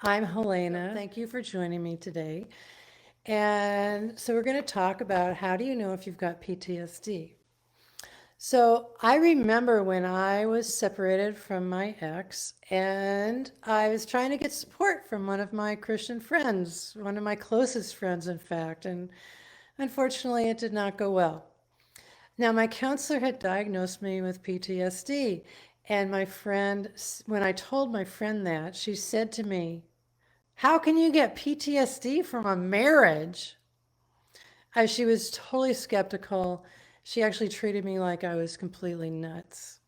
I'm Helena. Thank you for joining me today. And so we're going to talk about how do you know if you've got PTSD? So I remember when I was separated from my ex and I was trying to get support from one of my Christian friends, one of my closest friends, in fact. And unfortunately, it did not go well. Now, my counselor had diagnosed me with PTSD. And my friend, when I told my friend that, she said to me, how can you get PTSD from a marriage? She was totally skeptical. She actually treated me like I was completely nuts.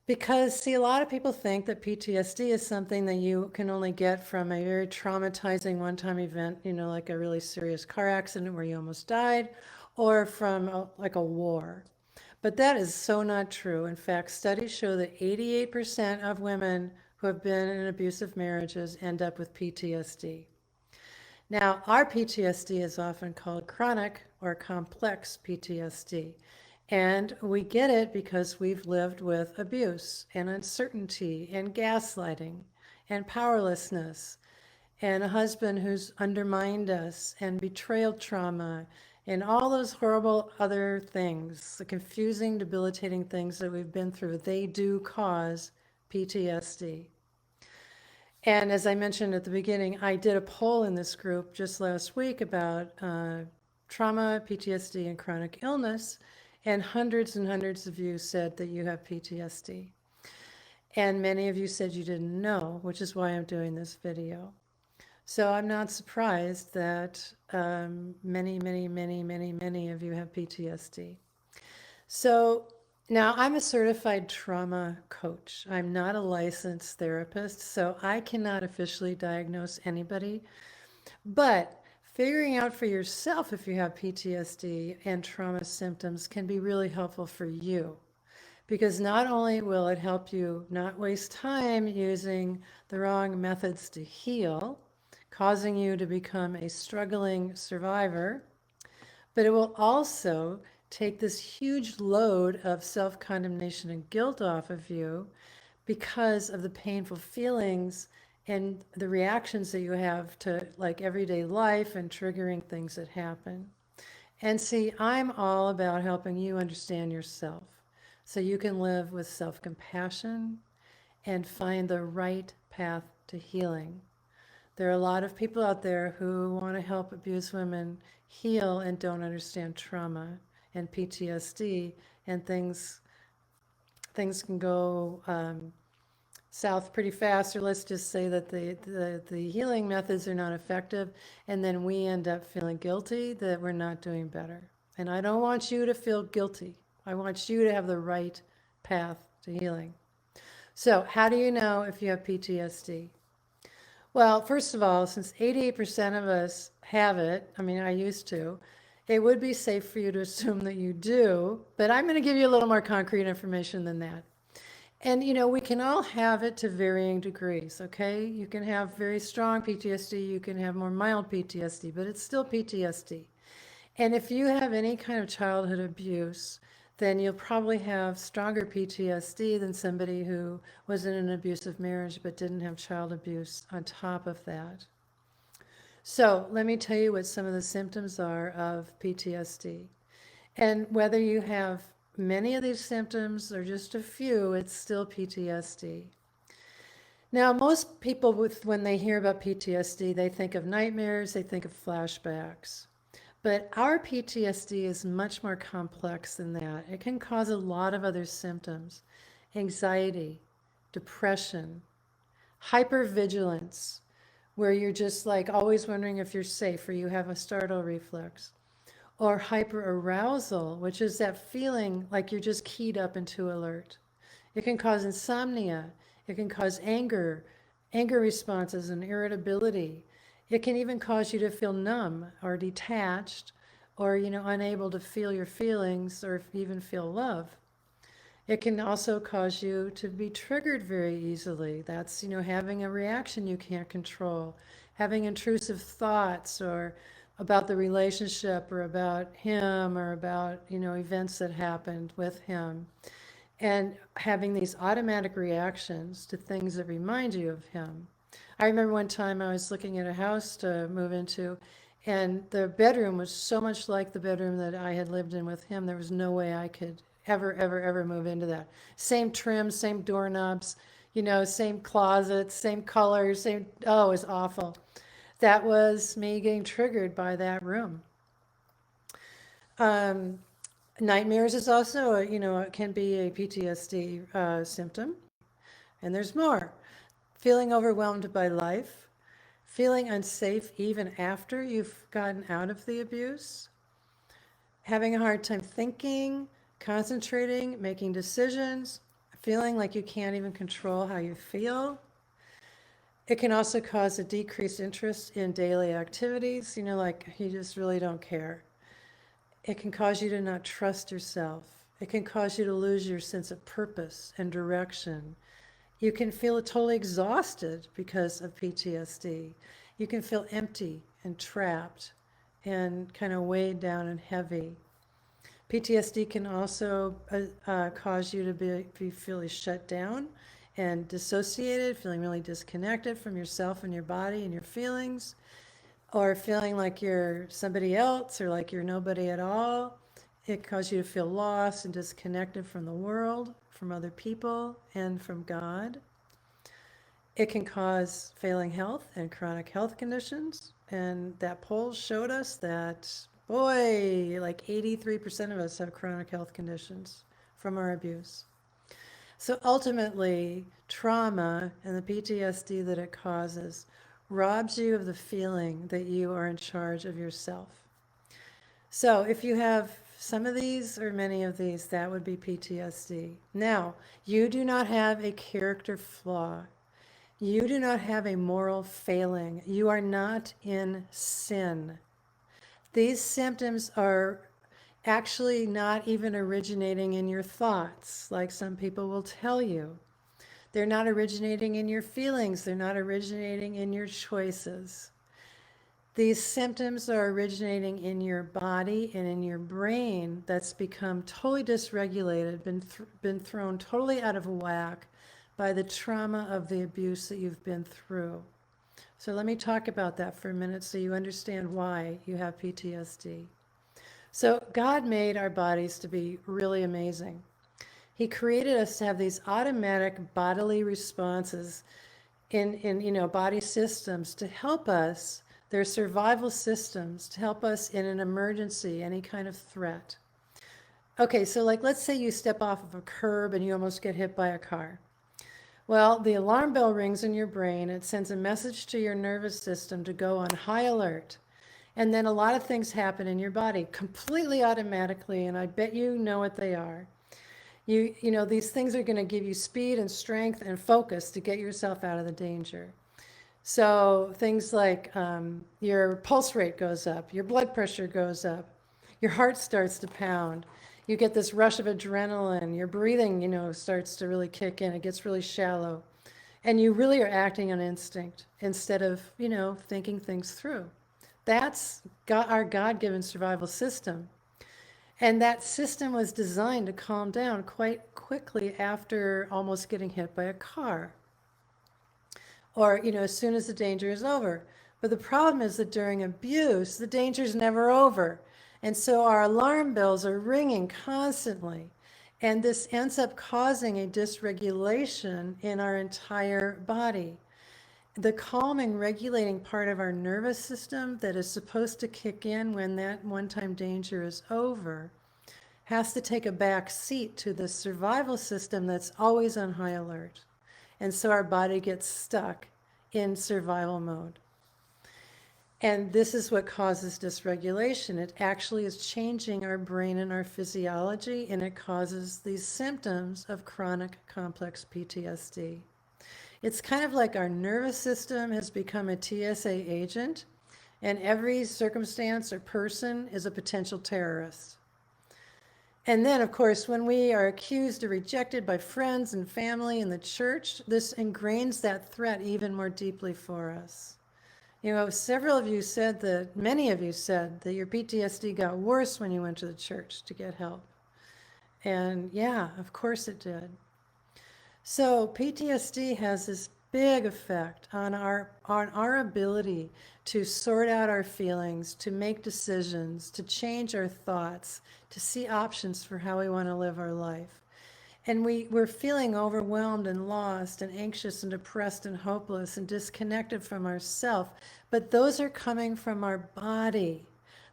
Because, see, a lot of people think that PTSD is something that you can only get from a very traumatizing one time event, like a really serious car accident where you almost died, or from like a war. But that is so not true. In fact, studies show that 88% of women who have been in abusive marriages end up with PTSD. Now, our PTSD is often called chronic or complex PTSD. And we get it because we've lived with abuse and uncertainty and gaslighting and powerlessness and a husband who's undermined us and betrayal trauma and all those horrible other things, the confusing, debilitating things that we've been through. They do cause PTSD. And as I mentioned at the beginning, I did a poll in this group just last week about trauma, PTSD, and chronic illness. And hundreds of you said that you have PTSD. And many of you said you didn't know, which is why I'm doing this video. So I'm not surprised that many of you have PTSD. So now I'm a certified trauma coach. I'm not a licensed therapist, so I cannot officially diagnose anybody. But figuring out for yourself if you have PTSD and trauma symptoms can be really helpful for you. Because not only will it help you not waste time using the wrong methods to heal, causing you to become a struggling survivor, but it will also take this huge load of self condemnation and guilt off of you because of the painful feelings and the reactions that you have to like everyday life and triggering things that happen. And see, I'm all about helping you understand yourself so you can live with self compassion and find the right path to healing. There are a lot of people out there who want to help abused women heal and don't understand trauma and PTSD, and things can go south pretty fast. Or let's just say that the healing methods are not effective, and then we end up feeling guilty that we're not doing better. And I don't want you to feel guilty. I want you to have the right path to healing. So, how do you know if you have PTSD? Well, first of all, since 88% of us have it, I mean, I used to, it would be safe for you to assume that you do, but I'm going to give you a little more concrete information than that. And we can all have it to varying degrees, okay? You can have very strong PTSD, you can have more mild PTSD, but it's still PTSD. And if you have any kind of childhood abuse, then you'll probably have stronger PTSD than somebody who was in an abusive marriage but didn't have child abuse on top of that. So let me tell you what some of the symptoms are of PTSD. And whether you have many of these symptoms or just a few, it's still PTSD. Now, most people, when they hear about PTSD, they think of nightmares, they think of flashbacks. But our PTSD is much more complex than that. It can cause a lot of other symptoms: anxiety, depression, hypervigilance, where you're just like always wondering if you're safe or you have a startle reflex, or hyperarousal, which is that feeling like you're just keyed up into alert. It can cause insomnia. It can cause anger responses and irritability. It can even cause you to feel numb or detached or, unable to feel your feelings or even feel love. It can also cause you to be triggered very easily. That's, having a reaction you can't control, having intrusive thoughts or about the relationship or about him or about, events that happened with him, and having these automatic reactions to things that remind you of him. I remember one time I was looking at a house to move into, and the bedroom was so much like the bedroom that I had lived in with him. There was no way I could ever move into that. Same trim, same doorknobs, same closets, same colors, same, oh, it was awful. That was me getting triggered by that room. Um, Nightmares is also, it can be a PTSD symptom. And there's more. Feeling overwhelmed by life, feeling unsafe even after you've gotten out of the abuse, having a hard time thinking, concentrating, making decisions, feeling like you can't even control how you feel. It can also cause a decreased interest in daily activities, like you just really don't care. It can cause you to not trust yourself. It can cause you to lose your sense of purpose and direction. You can feel totally exhausted because of PTSD. You can feel empty and trapped and kind of weighed down and heavy. PTSD can also cause you to be feeling shut down and dissociated, feeling really disconnected from yourself and your body and your feelings, or feeling like you're somebody else or like you're nobody at all. It causes you to feel lost and disconnected from the world, from other people, and from God. It can cause failing health and chronic health conditions. And that poll showed us that, boy, like 83% of us have chronic health conditions from our abuse. So ultimately, trauma and the PTSD that it causes robs you of the feeling that you are in charge of yourself. So if you have some of these or many of these, that would be PTSD. Now, you do not have a character flaw. You do not have a moral failing. You are not in sin. These symptoms are actually not even originating in your thoughts, like some people will tell you. They're not originating in your feelings. They're not originating in your choices. These symptoms are originating in your body and in your brain that's become totally dysregulated, been thrown totally out of whack by the trauma of the abuse that you've been through. So let me talk about that for a minute so you understand why you have PTSD. So God made our bodies to be really amazing. He created us to have these automatic bodily responses in body systems to help us. They're survival systems to help us in an emergency, any kind of threat. Okay, so like let's say you step off of a curb and you almost get hit by a car. Well, the alarm bell rings in your brain. It sends a message to your nervous system to go on high alert. And then a lot of things happen in your body completely automatically, and I bet you know what they are. These things are going to give you speed and strength and focus to get yourself out of the danger. So things like your pulse rate goes up, your blood pressure goes up, your heart starts to pound. You get this rush of adrenaline, your breathing, starts to really kick in. It gets really shallow. And you really are acting on instinct instead of, thinking things through. That's our God-given survival system. And that system was designed to calm down quite quickly after almost getting hit by a car or, as soon as the danger is over. But the problem is that during abuse, the danger is never over. And so our alarm bells are ringing constantly. And this ends up causing a dysregulation in our entire body. The calming, regulating part of our nervous system that is supposed to kick in when that one-time danger is over has to take a back seat to the survival system that's always on high alert. And so our body gets stuck in survival mode. And this is what causes dysregulation. It actually is changing our brain and our physiology, and it causes these symptoms of chronic complex PTSD. It's kind of like our nervous system has become a TSA agent, and every circumstance or person is a potential terrorist. And then, of course, when we are accused or rejected by friends and family and the church, this ingrains that threat even more deeply for us. Several of you said that, many of you said that your PTSD got worse when you went to the church to get help. And yeah, of course it did. So PTSD has this big effect on our ability to sort out our feelings, to make decisions, to change our thoughts, to see options for how we want to live our life. And we're feeling overwhelmed and lost and anxious and depressed and hopeless and disconnected from ourselves. But those are coming from our body.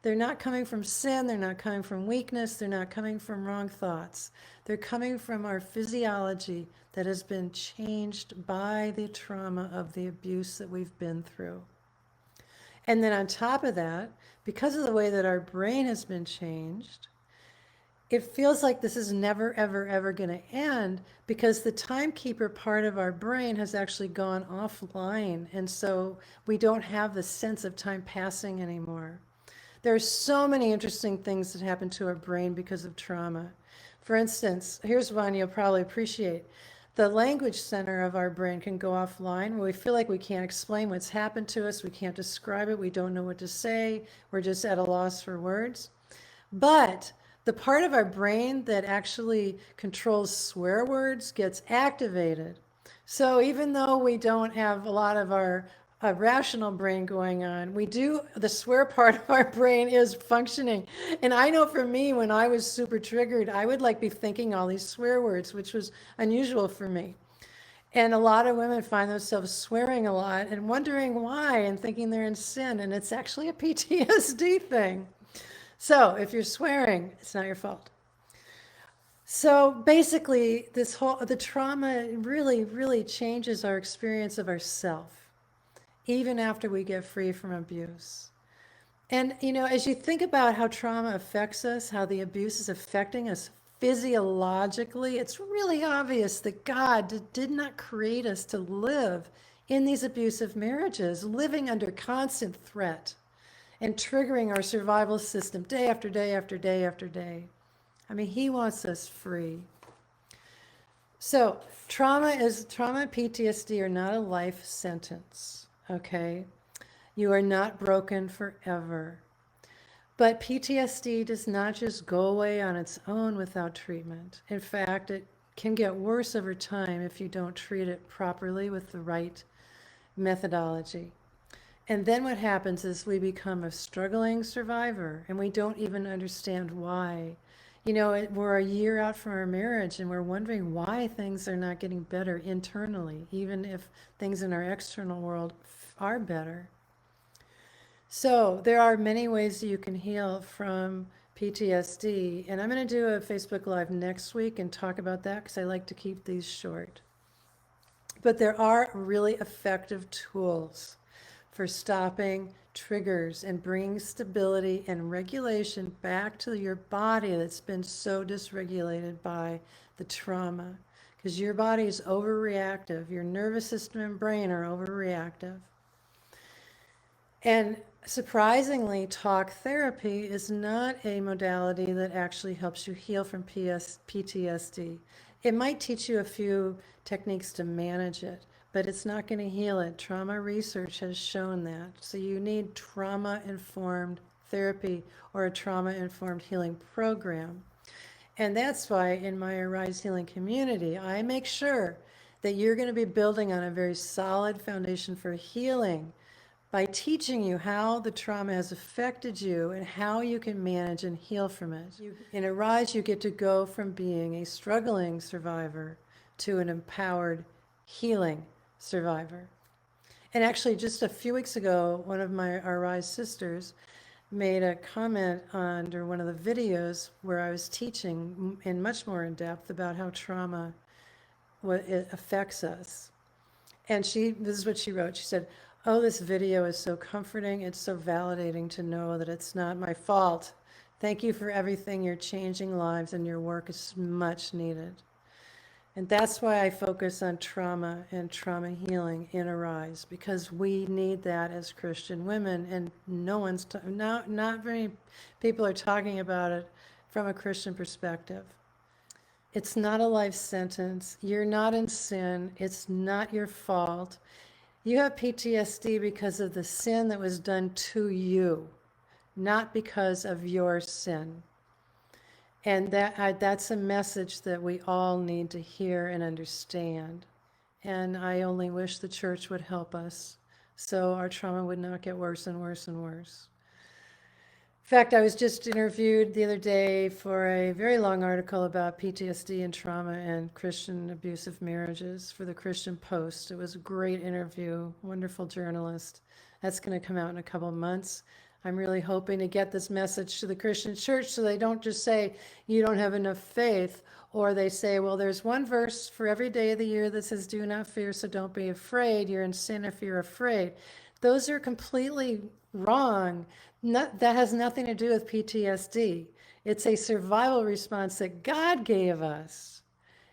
They're not coming from sin. They're not coming from weakness. They're not coming from wrong thoughts. They're coming from our physiology that has been changed by the trauma of the abuse that we've been through. And then on top of that, because of the way that our brain has been changed, it feels like this is never, ever, ever going to end because the timekeeper part of our brain has actually gone offline. And so we don't have the sense of time passing anymore. There are so many interesting things that happen to our brain because of trauma. For instance, here's one you'll probably appreciate. The language center of our brain can go offline where we feel like we can't explain what's happened to us. We can't describe it. We don't know what to say. We're just at a loss for words. But the part of our brain that actually controls swear words gets activated. So even though we don't have a lot of our rational brain going on, the swear part of our brain is functioning. And I know for me, when I was super triggered, I would like be thinking all these swear words, which was unusual for me. And a lot of women find themselves swearing a lot and wondering why and thinking they're in sin. And it's actually a PTSD thing. So if you're swearing, it's not your fault. So basically, the trauma really, really changes our experience of ourself, even after we get free from abuse. And, as you think about how trauma affects us, how the abuse is affecting us physiologically, it's really obvious that God did not create us to live in these abusive marriages, living under constant threat and triggering our survival system day after day after day after day. I mean, he wants us free. So trauma and PTSD are not a life sentence, okay? You are not broken forever. But PTSD does not just go away on its own without treatment. In fact, it can get worse over time if you don't treat it properly with the right methodology. And then what happens is we become a struggling survivor and we don't even understand why. We're a year out from our marriage and we're wondering why things are not getting better internally, even if things in our external world are better. So there are many ways that you can heal from PTSD. And I'm going to do a Facebook Live next week and talk about that because I like to keep these short. But there are really effective tools for stopping triggers and bringing stability and regulation back to your body that's been so dysregulated by the trauma. Because your body is overreactive, your nervous system and brain are overreactive. And surprisingly, talk therapy is not a modality that actually helps you heal from PTSD. It might teach you a few techniques to manage it, but it's not going to heal it. Trauma research has shown that. So you need trauma-informed therapy or a trauma-informed healing program. And that's why in my Arise Healing community, I make sure that you're going to be building on a very solid foundation for healing by teaching you how the trauma has affected you and how you can manage and heal from it. In Arise, you get to go from being a struggling survivor to an empowered, healing survivor. And actually, just a few weeks ago, one of my Arise sisters made a comment under one of the videos where I was teaching in much more in depth about how trauma it affects us. And this is what she wrote. She said, "Oh, this video is so comforting. It's so validating to know that it's not my fault. Thank you for everything. You're changing lives and your work is much needed." And that's why I focus on trauma and trauma healing in Arise, because we need that as Christian women, and not very people are talking about it from a Christian perspective. It's not a life sentence. You're not in sin. It's not your fault. You have PTSD because of the sin that was done to you, not because of your sin. And that's a message that we all need to hear and understand. And I only wish the church would help us so our trauma would not get worse and worse and worse. In fact, I was just interviewed the other day for a very long article about PTSD and trauma and Christian abusive marriages for the Christian Post. It was a great interview, wonderful journalist. That's going to come out in a couple of months. I'm really hoping to get this message to the Christian church so they don't just say, you don't have enough faith, or they say, well, there's one verse for every day of the year that says, do not fear, so don't be afraid. You're in sin if you're afraid. Those are completely wrong. That has nothing to do with PTSD. It's a survival response that God gave us.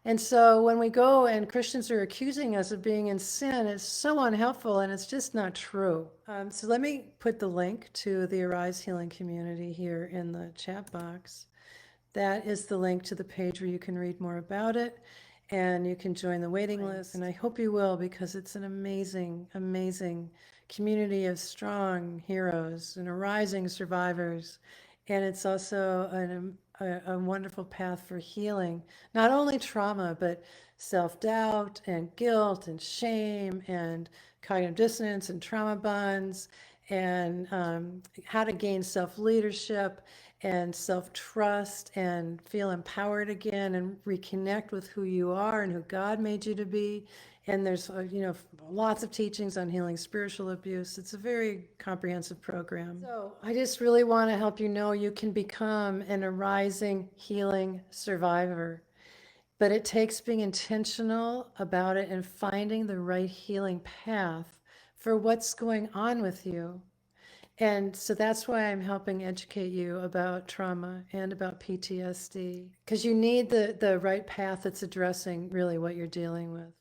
And so when we go and Christians are accusing us of being in sin, it's so unhelpful and it's just not true. So let me put the link to the Arise Healing community here in the chat box. That is the link to the page where you can read more about it and you can join the waiting list. And I hope you will, because it's an amazing, amazing community of strong heroes and arising survivors. And it's also a wonderful path for healing, not only trauma, but self-doubt and guilt and shame and cognitive dissonance and trauma bonds and how to gain self-leadership and self-trust and feel empowered again and reconnect with who you are and who God made you to be. And there's, lots of teachings on healing spiritual abuse. It's a very comprehensive program. So I just really want to help you know you can become an arising healing survivor. But it takes being intentional about it and finding the right healing path for what's going on with you. And so that's why I'm helping educate you about trauma and about PTSD, because you need the right path that's addressing really what you're dealing with.